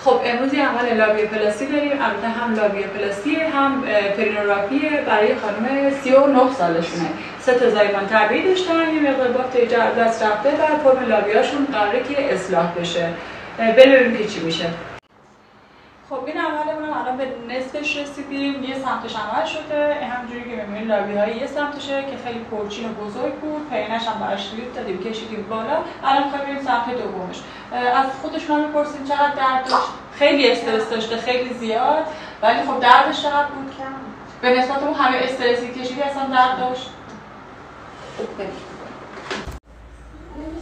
خب امروز یه عمل لابیوپلاستی داریم. البته هم لابیوپلاستی هم پرینوراپی برای خانم 39 سالشونه. 3 تا زایمان طبیعی داشتن، یه مقدار بافت دست رفته و فرم لابیاشون قراره که اصلاح بشه. ببینیم که چی میشه. خب این عملمون الان به نصفش رسیدیم. یه سمتش عمل شده، همونجوری که می‌بینید لابی‌های یه سمتشه که خیلی پرچین و بزرگ بود، پینش هم براش لیوت دادیم کشیدیم بالا. الان می‌خوایم بریم سمت دومش. از خودشون هم بپرسیم چقدر درد داشت. خیلی استرس داشته، خیلی زیاد، ولی خب دردش چقدر بود؟ به نسبت اون همه استرسی کشیدی اصلا درد داشت.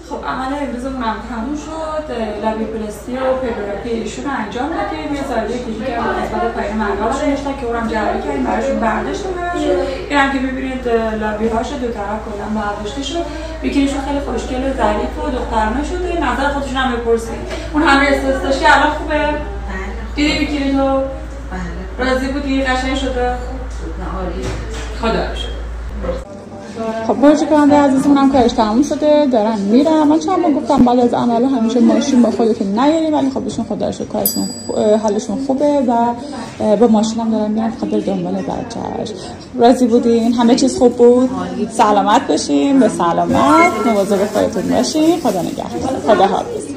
خب عمل امروزمون هم تموم شد. لابیوپلاستی و پرینوراپی ایشون رو انجام دادیم. یه زایده کشی که نسبت پایین منقارش داشتن که اونم جراحی کردیم براشون برداشت شد. این هم که ببینید لابی‌هاش دو طرف کلا برداشته شد. بیکینیشون خیلی خوشگل و ظریف و دخترانه شده. نظر خودشون هم بپرسید. اون همه استرس داشت که الان خوبه؟ دیدی بیکینی تو؟ بله. راضی بودی؟ قشنگ شده؟ نه عالیه. خدا رو شکر. خب برج کننده عزیزمون هم کارش تموم شده، دارن میرن. من چند بار گفتم بعد از عمل حمیشه ماشین با خودتون نیارین، ولی خب ایشون خدا رو شکر کارشون حالشون خوبه و با ماشین هم دارن میرن خاطر دنبال بچه‌اش. راضی بودین؟ همه چیز خوب بود؟ سلامت باشین، به سلامت، مواظب خودتون باشین. خدا نگهدار. خدا حافظ.